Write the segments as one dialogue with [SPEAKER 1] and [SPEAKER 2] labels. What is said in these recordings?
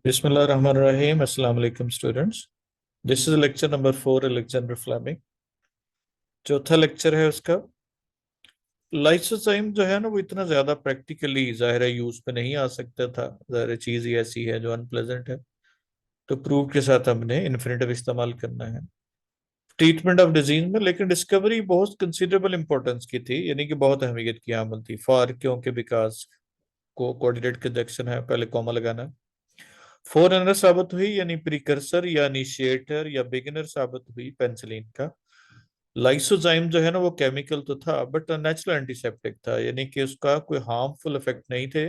[SPEAKER 1] Bismillahirrahmanirrahim. Assalamu alaikum students. This is lecture number 4 Alexander Fleming. चौथा lecture है उसका। Lysozyme जो है ना वो इतना ज्यादा प्रैक्टिकली जाहिर है यूज पे नहीं आ सकता था। जाहिर है चीज ही ऐसी है जो अनप्लेजेंट है, तो प्रूव के साथ हमने इन्फिनेटिव इस्तेमाल करना है ट्रीटमेंट ऑफ डिजीज में। लेकिन डिस्कवरी बहुत कंसिडरेबल इंपॉर्टेंस की थी, यानी कि बहुत अहमियत की आमल थी। फॉर क्योंकि बिकॉज को कोऑर्डिनेट कंजक्शन है, पहले कॉमा लगाना है। फोरनर साबित हुई यानी प्रिकर्सर या इनिशिएटर या बिगिनर साबित हुई पेंसिलिन का। लाइसोजाइम जो है ना वो केमिकल तो था बट नेचुरल एंटीसेप्टिक था, यानी कि उसका कोई हार्मफुल इफेक्ट नहीं थे,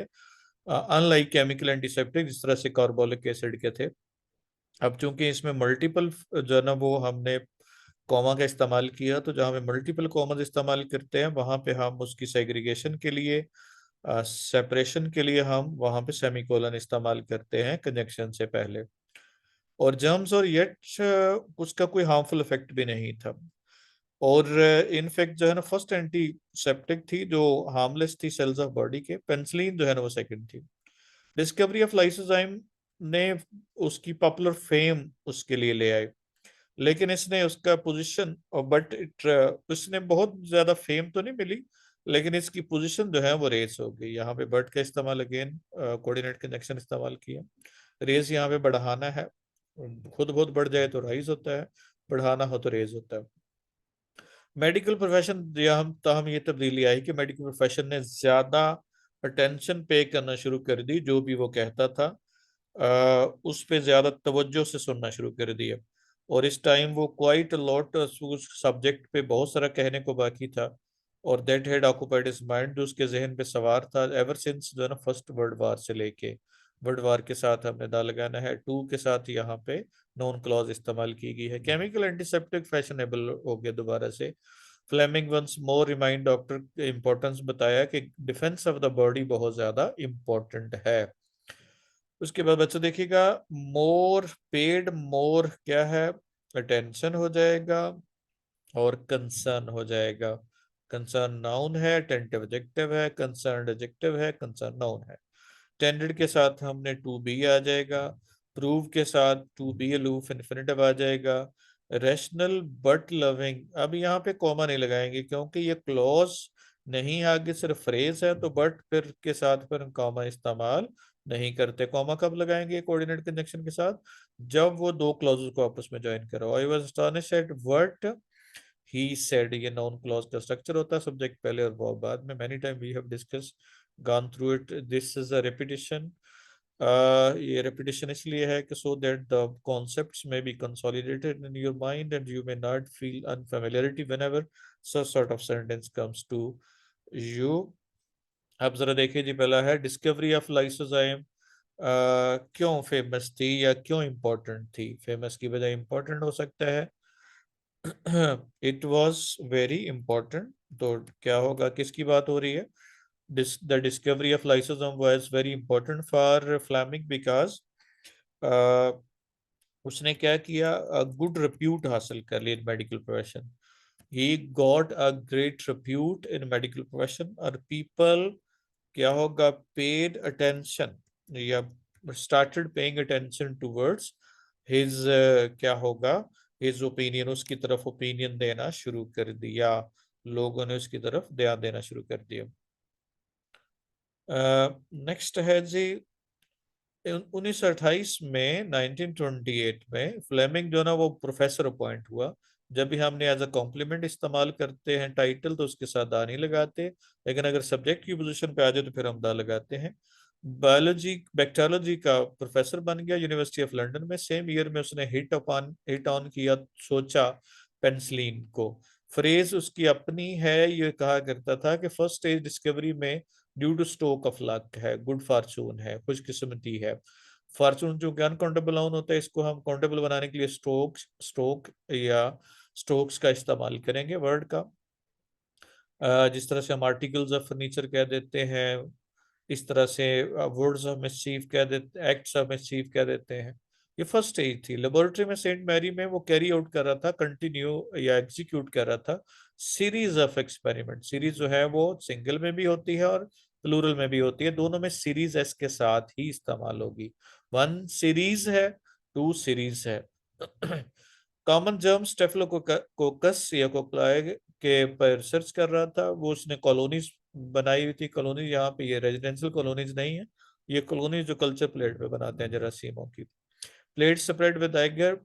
[SPEAKER 1] अनलाइक केमिकल एंटीसेप्टिक जिस तरह से कार्बोलिक एसिड के थे। अब चूंकि इसमें मल्टीपल जो है ना वो हमने कॉमा का इस्तेमाल किया, तो जहां पे मल्टीपल कॉमा इस्तेमाल करते हैं वहां पे हम उसकी सेग्रीगेशन के लिए, सेपरेशन के लिए हम वहां पे सेमीकोलन इस्तेमाल करते हैं कंजक्शन से पहले। और जर्म्स और येट उसका कोई हार्मफुल इफेक्ट भी नहीं था। और इनफेक्ट जो है ना फर्स्ट एंटीसेप्टिक थी जो हार्मलेस थी सेल्स ऑफ बॉडी के। पेंसिलिन जो है ना वो सेकंड थी। डिस्कवरी ऑफ लाइसोजाइम ने उसकी पॉपुलर फेम उसके लिए ले आए, लेकिन इसने उसका पोजीशन और बट इट उसने बहुत ज्यादा फेम तो नहीं मिली, लेकिन इसकी पोजीशन जो है वो रेस हो गई। यहाँ पे बट का इस्तेमाल अगेन कोऑर्डिनेट कंजक्शन इस्तेमाल किया। रेस यहाँ पे बढ़ाना है, खुद बहुत बढ़ जाए तो राइज होता है, बढ़ाना हो तो रेज होता है। मेडिकल प्रोफेशन हम ताहम ये तब्दीली आई कि मेडिकल प्रोफेशन ने ज्यादा अटेंशन पे करना शुरू कर दी। जो भी वो कहता था उस पे ज्यादा तवज्जो से सुनना शुरू कर दिया। और इस टाइम वो क्वाइट लॉट उस सब्जेक्ट पे बहुत सारा कहने को बाकी था। और that had occupied his mind, जो उसके जहन पे सवार था एवर सिंस जो है ना फर्स्ट वर्ल्ड वार से लेके। वर्ल्ड वार के साथ हमने दा लगाना है, टू के साथ यहाँ पे नॉन क्लॉज इस्तेमाल की गई है। केमिकल एंटीसेप्टिक फैशनेबल हो गया दोबारा से। Fleming once more remind doctor importance बताया कि डिफेंस ऑफ द बॉडी बहुत ज्यादा इंपॉर्टेंट है। उसके बाद बच्चों देखिएगा, मोर पेड मोर क्या है, अटेंशन हो जाएगा और कंसर्न हो जाएगा। कंसर्न नाउन है, टेंटिव एडजेक्टिव है, कंसर्न एडजेक्टिव है, कंसर्न नाउन है। टेंडेड के साथ हमने टू बी आ जाएगा, प्रूव के साथ टू बी अलूफ इन्फिनिटिव आ जाएगा। रेशनल बट लविंग, अब यहाँ पे कॉमा नहीं लगाएंगे क्योंकि ये क्लॉज नहीं, आगे सिर्फ फ्रेज है, तो बट फिर के साथ फिर हम कॉमा इस्तेमाल नहीं करते। कॉमा कब लगाएंगे कोऑर्डिनेट कंजक्शन के साथ, जब वो दो क्लॉजेस को आपस में ज्वाइन करो। I was astonished at what he said, ये नाउन क्लॉज का स्ट्रक्चर होता है, सब्जेक्ट पहले और वर्ब बाद में। Many time we have discuss gone through it, this is a repetition. ये रिपीटिशन इसलिए है कि so that the concepts may be consolidated in your mind and you may not feel unfamiliarity whenever such sort of sentence comes to you. अब जरा देखिए जी, पहला है डिस्कवरी ऑफ लाइसोजाइम क्यों फेमस थी या क्यों इंपॉर्टेंट थी। फेमस की बजाय इंपॉर्टेंट हो सकता है। इट वॉज वेरी इंपॉर्टेंट, तो क्या होगा, किसकी बात हो रही है। The discovery of lysosome was very important for Fleming because उसने क्या किया, गुड रिप्यूट हासिल कर लिया in medical profession. He got a great repute in medical profession, और पीपल क्या होगा, पेड अटेंशन या started paying attention towards his, क्या होगा, हिज ओपिनियन, उसकी तरफ ओपिनियन देना शुरू कर दिया। लोगों ने उसकी तरफ ध्यान देना शुरू कर दिया। नेक्स्ट है जी, 1928 में 1928 में फ्लेमिंग जो ना वो प्रोफेसर अपॉइंट हुआ। जब भी हमने एज अ कॉम्प्लीमेंट इस्तेमाल करते हैं टाइटल तो उसके साथ दा नहीं लगाते, लेकिन अगर सब्जेक्ट की पोजीशन पे आ जाए तो फिर हम दा लगाते हैं। बायोलॉजी बैक्टीरियोलॉजी का प्रोफेसर बन गया यूनिवर्सिटी ऑफ लंदन में। सेम ईयर में उसने हिट ऑन किया, सोचा पेंसिलिन को। फ्रेज उसकी अपनी है, ये कहा करता था कि फर्स्ट स्टेज डिस्कवरी में due two stroke of luck है, गुड फॉर्चून है, खुशकिस्मती है। फॉर्चून जो कि अनकाउंटेबल नाउन होता है, इसको हम काउंटेबल बनाने के लिए स्ट्रोक या स्ट्रोक्स का इस्तेमाल करेंगे वर्ड का। जिस तरह से हम आर्टिकल्स ऑफ फर्नीचर कह देते हैं, इस तरह से वर्ड्स ऑफ मिसचीफ कह देते, एक्ट्स ऑफ मिसचीफ कह देते हैं। ये फर्स्ट स्टेज थी। लेबोरेटरी में सेंट मैरी में वो कैरी आउट कर रहा था, कंटिन्यू या एग्जीक्यूट कर रहा था सीरीज ऑफ एक्सपेरिमेंट। सीरीज जो है वो सिंगल में भी होती है और प्लूरल में भी होती है, दोनों में सीरीज एस के साथ ही इस्तेमाल होगी। वन सीरीज है, टू सीरीज है। कॉमन जर्म स्टेफिलोकोकस या कोक्लाई के पर रिसर्च कर रहा था, वो उसने कॉलोनीज बनाई हुई थी। कॉलोनी यहाँ पे ये रेजिडेंशियल कॉलोनीज नहीं है, ये कॉलोनीज जो कल्चर प्लेट पे बनाते हैं जरासीमों की। प्लेट स्प्रेड विद एगर,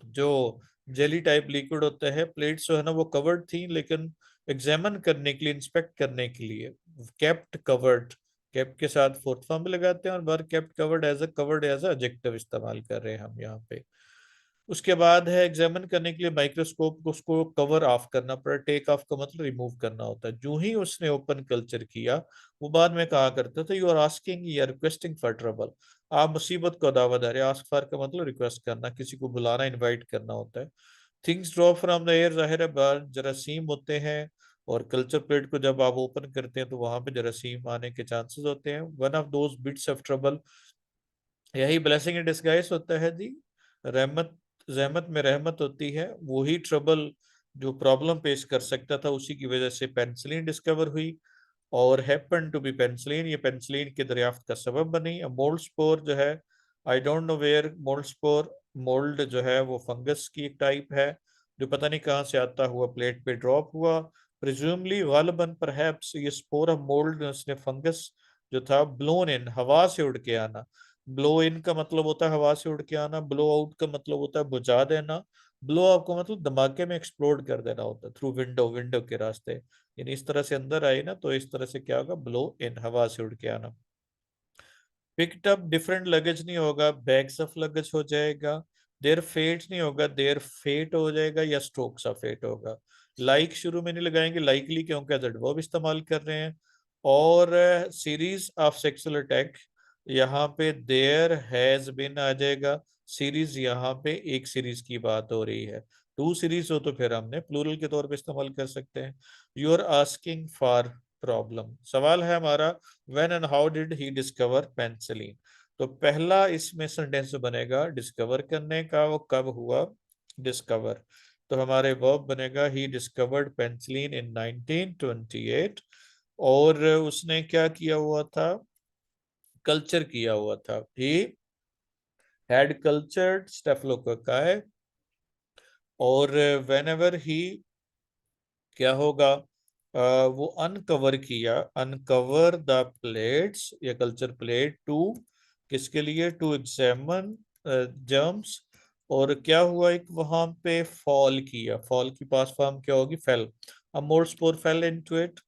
[SPEAKER 1] जो जेली टाइप लिक्विड होता है, प्लेट्स जो है ना वो कवर्ड थी, लेकिन एग्जामिन करने के लिए, इंस्पेक्ट करने के लिए केप्ट कवर्ड, केप्ट के साथ फोर्थ फॉर्म में लगाते हैं, और were kept covered as a adjective इस्तेमाल कर रहे हैं हम यहाँ पे। उसके बाद है एग्जामिन करने के लिए माइक्रोस्कोप को उसको कवर ऑफ करना पड़ा। टेक ऑफ का मतलब रिमूव करना होता है। जो ही उसने ओपन कल्चर किया, वो बाद में कहा करता था यू आर आस्किंग या रिक्वेस्टिंग फॉर ट्रबल, आप मुसीबत को दावा दे रहे। आस्क फॉर का मतलब रिक्वेस्ट करना, किसी को बुलाना, इनवाइट करना होता है। Things drop from the air, जाहिर है बाहर जरासीम होते हैं, और कल्चर प्लेट को जब आप ओपन करते हैं तो वहां पे जरासीम आने के चांसेस होते हैं। One of those bits of trouble, यही ब्लेसिंग इन डिस्गाइज होता है जी। रहमत, जहमत में रहमत होती है। वही ट्रबल जो प्रॉब्लम पेश कर सकता था, उसी की वजह से पेंसिलिन डिस्कवर हुई, और हैपन टू बी पेंसिलिन, ये पेंसिलिन के दरियाफ्त का सबब बनी। मोल्ड स्पोर जो है, I don't know where mould spore, mould जो है वो फंगस की एक टाइप है, जो पता नहीं कहाँ से आता हुआ प्लेट पे ड्रॉप हुआ। प्रिज्यूमली गालिबन परहैप्स ये स्पोर ऑफ मोल्ड, उसने फंगस जो था ब्लोन इन, हवा से उड़ के आना। ब्लो इन का मतलब होता है हवा से उड़ के आना, ब्लो आउट का मतलब होता है बुझा देना, ब्लो अप का मतलब धमाके में एक्सप्लोड कर देना होता है, थ्रू विंडो, विंडो के रास्ते। यानी इस तरह से अंदर आई ना, तो इस तरह से क्या होगा, ब्लो इन, हवा से उड़ के आना। पिक्ड अप डिफरेंट लगेज नहीं होगा, बैग्स ऑफ लगेज हो जाएगा। देयर फेट नहीं होगा, देयर फेट हो जाएगा, या स्ट्रोक्स ऑफ फेट होगा। लाइक शुरू में नहीं लगाएंगे, लाइकली क्योंकि एज एडवर्ब इस्तेमाल कर रहे हैं। और सीरीज ऑफ सेक्सुअल अटैक, यहाँ पे देयर हैज बिन आ जाएगा। सीरीज यहाँ पे एक सीरीज की बात हो रही है। टू सीरीज हो तो फिर हमने प्लूरल के तौर पे इस्तेमाल कर सकते हैं। You are asking for problem, सवाल है हमारा when and how did he discover penicillin. तो पहला इसमें सेंटेंस बनेगा डिस्कवर करने का, वो कब हुआ डिस्कवर। तो हमारे वर्ब बनेगा ही डिस्कवर्ड पेंसिलिन इन 1928। और उसने क्या किया हुआ था, कल्चर किया हुआ था। ही हैड कल्चर्ड स्टेफिलोकोकाई, और वेन एवर ही क्या होगा, वो अनकवर किया, अनकवर द प्लेट्स या कल्चर प्लेट टू, किसके लिए, टू एग्जामिन जर्म्स। और क्या हुआ, एक वहां पे फॉल किया, फॉल की पास फॉर्म क्या होगी, फेल। अब mould spore fail into it,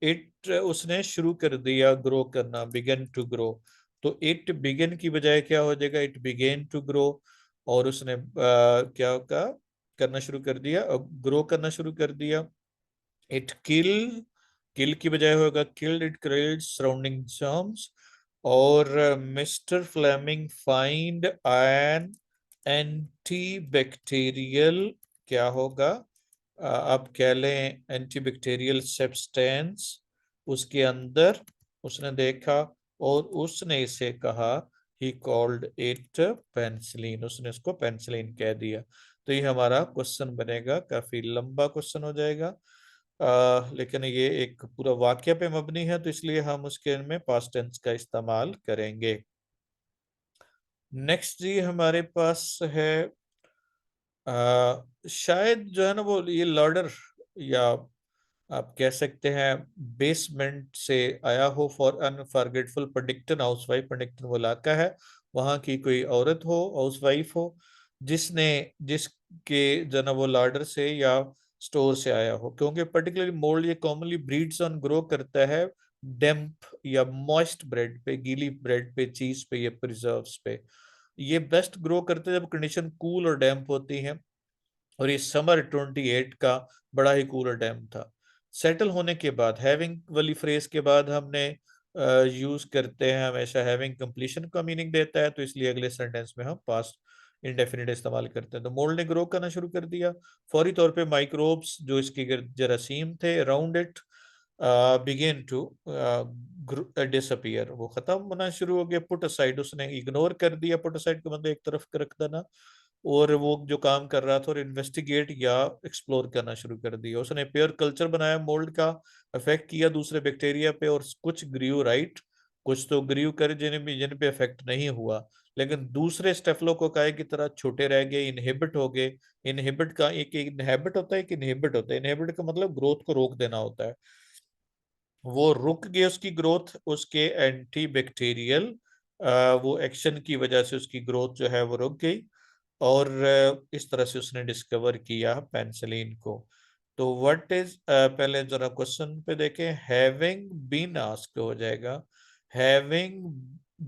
[SPEAKER 1] it उसने शुरू कर दिया ग्रो करना, बिगन टू ग्रो। तो इट बिगन की बजाय क्या हो जाएगा, इट बिगेन टू ग्रो। और उसने क्या का करना शुरू कर दिया, ग्रो करना शुरू कर दिया। इट किल, किल की बजाय होगा killed, it killed surrounding germs. और mister Fleming find an antibacterial, क्या होगा, आप कह लें एंटी बैक्टीरियल सब्सटेंस उसके अंदर उसने देखा, और उसने इसे कहा, ही कॉल्ड इट पेंसिलिन, उसने उसको पेंसिलिन कह दिया। तो ये हमारा क्वेश्चन बनेगा, काफी लंबा क्वेश्चन हो जाएगा। लेकिन ये एक पूरा वाक्य पे मबनी है, तो इसलिए हम उसके में पास्ट टेंस का इस्तेमाल करेंगे। नेक्स्ट जी हमारे पास है, शायद जो है ना वो ये लॉर्डर, या आप कह सकते हैं बेसमेंट से आया हो, फॉर अनफॉरगेटफुल पडिक्टन हाउसवाइफ, पडिक्टन वो इलाका है, वहां की कोई औरत हो, हाउसवाइफ हो, जिसने, जिसके जो ना वो लॉर्डर से या स्टोर से आया हो। क्योंकि पर्टिकुलरली मोल्ड ये कॉमनली ब्रीड्स ऑन, ग्रो करता है डेम्प या मॉइस्ट ब्रेड पे, गीली ब्रेड पे, चीज पे या प्रिजर्व्स पे। ये बेस्ट ग्रो करते हैं जब कंडीशन कूल और डैम्प होती है, और ये समर 28 का बड़ा ही कूलर डैम था। सेटल होने के बाद, हैविंग वाली फ्रेज के बाद हमने यूज करते हैं हमेशा, हैविंग कंप्लीशन का मीनिंग देता है, तो इसलिए अगले सेंटेंस में हम पास्ट इंडेफिनिट इस्तेमाल करते हैं। तो मोल्ड ने ग्रो करना शुरू कर दिया। फौरी तौर पे माइक्रोब्स जो इसके जरासीम थे around it began to disappear, वो खत्म होना शुरू हो गया। पुट असाइड, उसने इग्नोर कर दिया, पुट असाइड का मतलब एक तरफ रख देना। और वो जो काम कर रहा था और इन्वेस्टिगेट या एक्सप्लोर करना शुरू कर दिया। उसने पेयर कल्चर बनाया, मोल्ड का इफेक्ट किया दूसरे बैक्टीरिया पे, और कुछ ग्रीव राइट, कुछ तो ग्रीव कर जिन पे इफेक्ट नहीं हुआ, लेकिन दूसरे स्टेफलोकोकाई की तरह छोटे रह गए, इनहिबिट हो गए। इनहिबिट का एक इनहिबिट होता है, एक इनहिबिट होता है। इनहिबिट का मतलब ग्रोथ को रोक देना होता है। वो रुक गई उसकी ग्रोथ, उसके एंटी बैक्टीरियल वो एक्शन की वजह से उसकी ग्रोथ जो है वो रुक गई। और इस तरह से उसने डिस्कवर किया पेनिसिलिन को। तो व्हाट इज, पहले जरा क्वेश्चन पे देखें। हैविंग बीन आस्क्ड हो जाएगा, हैविंग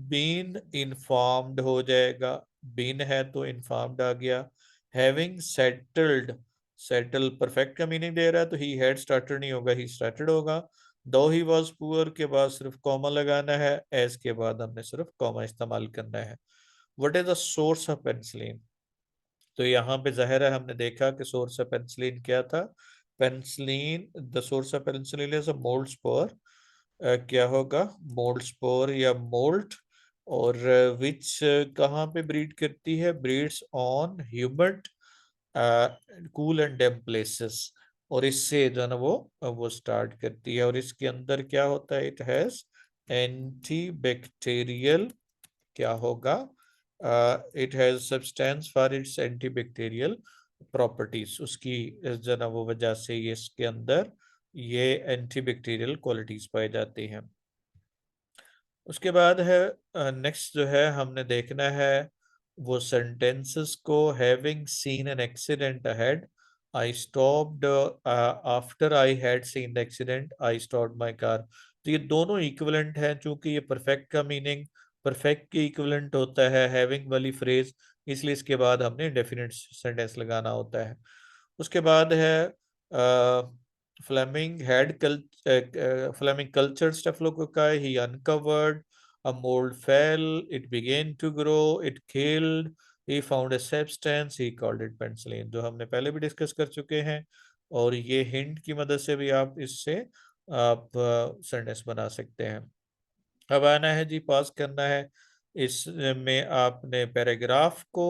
[SPEAKER 1] बीन इन्फॉर्म्ड हो जाएगा, बीन है तो इन्फॉर्म्ड आ गया। हैविंग सेटल्ड, सेटल परफेक्ट का मीनिंग दे रहा है, तो ही हैड स्टार्टेड नहीं होगा, ही स्टार्टेड होगा। दो ही वॉज पुअर के बाद सिर्फ कॉमा लगाना है, एज के बाद हमने सिर्फ कॉमा इस्तेमाल करना है। What is the source of penicillin? तो यहाँ पे जाहिर है हमने देखा कि सोर्स ऑफ पेनिसिलिन क्या था। Penicillin, the source of penicillin is a mould spore. क्या होगा? मोल्ड स्पोर या मोल्ट। और विच कहाँ पे ब्रीड करती है? Breeds on humid cool and damp places. और इससे जो है ना वो स्टार्ट करती है। और इसके अंदर क्या होता है? इट हैज एंटी बैक्टीरियल, क्या होगा? It has substance for its antibacterial properties. उसकी जो है ना वो वजह से ये इसके अंदर ये एंटीबैक्टीरियल क्वालिटीज पाई जाती हैं। उसके बाद है नेक्स्ट जो है हमने देखना है वो सेंटेंसेस को। Having seen an accident ahead, I stopped after I had seen the accident, I stopped my car. तो ये दोनों इक्विवेलेंट हैं, चूंकि ये परफेक्ट का मीनिंग परफेक्ट के इक्विवेलेंट होता है हैविंग वाली फ्रेज, इसलिए इसके बाद हमने डेफिनेट सेंटेंस लगाना होता है। उसके बाद है Fleming had Fleming cultured Staphylococcus. He uncovered a mold fell. It began to grow. It killed. He found a substance. He called it penicillin. जो हमने पहले भी डिस्कस कर चुके हैं। और ये हिंट की मदद से भी आप इससे आप सेंटेंस बना सकते हैं। अब आना है जी, पास करना है। इसमें आपने पैराग्राफ को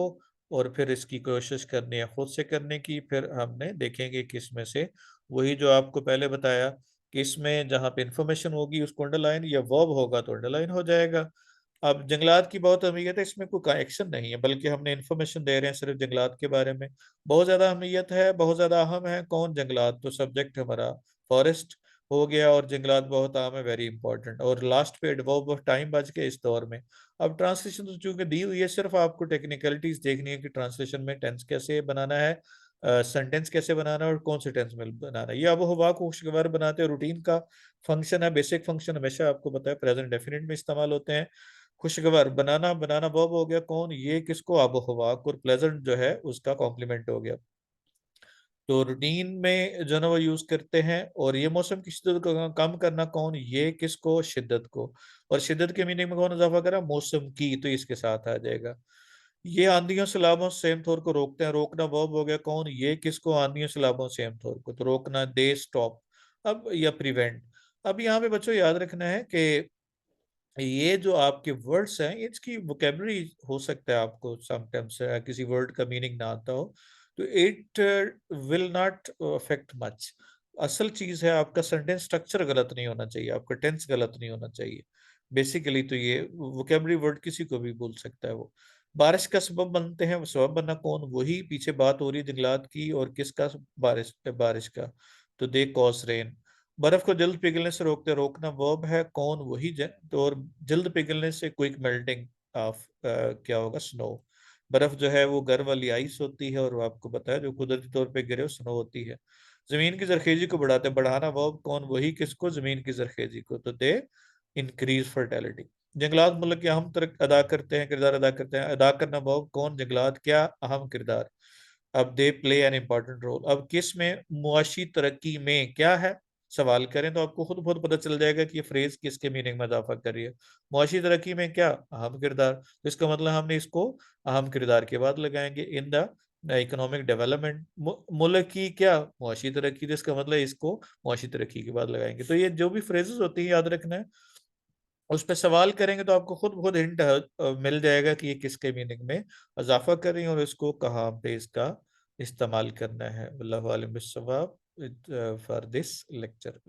[SPEAKER 1] और फिर इसकी कोशिश करनी है खुद से करने की। फिर हमने देखेंगे किस में से वही जो आपको पहले बताया कि इसमें जहाँ पे इंफॉर्मेशन होगी उसको अंडरलाइन, या वर्ब होगा तो अंडरलाइन हो जाएगा। अब जंगलात की बहुत अहमियत है, इसमें कोई एक्शन नहीं है, बल्कि हमने इंफॉर्मेशन दे रहे हैं सिर्फ जंगलात के बारे में। बहुत ज्यादा अहमियत है, बहुत ज्यादा अहम है। कौन? जंगलात। तो सब्जेक्ट हमारा फॉरेस्ट हो गया, और जंगलात बहुत आम है, वेरी इंपॉर्टेंट। और लास्ट पे एडवर्ब ऑफ टाइम बच के इस दौर में। अब ट्रांसलेशन तो चूंकि दी हुई है, सिर्फ आपको टेक्निकलिटीज देखनी है कि ट्रांसलेशन में टेंस कैसे बनाना है, सेंटेंस कैसे बनाना है, और कौन से टेंस में बनाना है। ये अब हवा को खुशगवार बनाते हैं, रूटीन का फंक्शन है। बेसिक फंक्शन हमेशा आपको पता है प्रेजेंट डेफिनेट में इस्तेमाल होते हैं। खुशगवार बनाना, बनाना वर्ब हो गया। कौन? ये किसको? आबो हवा को। और प्लेजेंट जो है उसका कॉम्प्लीमेंट हो गया। तो रूटीन में जो है ना वो यूज करते हैं। और ये मौसम की शिद्दत को कम करना, कौन? ये किसको? शिद्दत को। और शिद्दत के मीनिंग में कौन इजाफा करा? मौसम की, तो इसके साथ आ जाएगा। ये आंधियों सैलाबों सेम थोर को रोकते हैं, रोकना वर्ब हो गया। कौन? ये किसको? आंधियों सैलाबों सेम थोर को। तो रोकना, दे स्टॉप। अब या प्रिवेंट। अब यहाँ पे बच्चों याद रखना है कि ये जो आपके वर्ड्स हैं इसकी वोकेबलरी हो सकता है आपको समटाइम्स किसी वर्ड का मीनिंग ना आता हो, तो it will not affect much. असल चीज है आपका सेंटेंस स्ट्रक्चर गलत नहीं होना चाहिए, आपका टेंस गलत नहीं होना चाहिए। बेसिकली तो ये वोकेबलरी वर्ड किसी को भी बोल सकता है वो। बारिश का सबब बनते हैं, वो सबब बनना कौन? वही पीछे बात हो रही है जंगलात की, और किसका? बारिश, बारिश का। तो दे कॉज रेन। बर्फ को जल्द पिघलने से रोकते, रोकना वर्ब है। कौन? वही तो। और जल्द पिघलने से क्विक मेल्टिंग ऑफ क्या होगा? स्नो। बर्फ जो है वो घर वाली आइस होती है, और वो आपको पता है जो कुदरती तौर पे गिरे स्नो होती है। जमीन की जरखेजी को बढ़ाते, बढ़ाना वर्ब। कौन? वही किसको? जमीन की जरखेजी को। तो दे इंक्रीज फर्टेलिटी। जंगलात मुल्क के अहम अदा करते हैं, किरदार अदा करते हैं। अदा करना वर्ब। कौन? जंगलात क्या? अहम किरदार। अब they play an important role. अब किस में? मुआशी तरक्की में। क्या है? सवाल करें तो आपको खुद बहुत पता चल जाएगा कि ये फ्रेज किसके मीनिंग में इजाफा कर रही है। मुआशी तरक्की में क्या? अहम किरदार। तो इसका मतलब हमने इसको अहम किरदार के बाद लगाएंगे। In the economic development. मुल्क की क्या? मुआशी तरक्की। तो इसका मतलब इसको मुआशी तरक्की के बाद लगाएंगे। तो ये जो भी फ्रेजेस होती है याद रखना है, उस पर सवाल करेंगे तो आपको खुद खुद हिंट मिल जाएगा कि ये किसके मीनिंग में इजाफा कर रही है और इसको कहाँ पे इसका इस्तेमाल करना है। वल्लाहु आलिम बिस्सवाब फॉर दिस लेक्चर।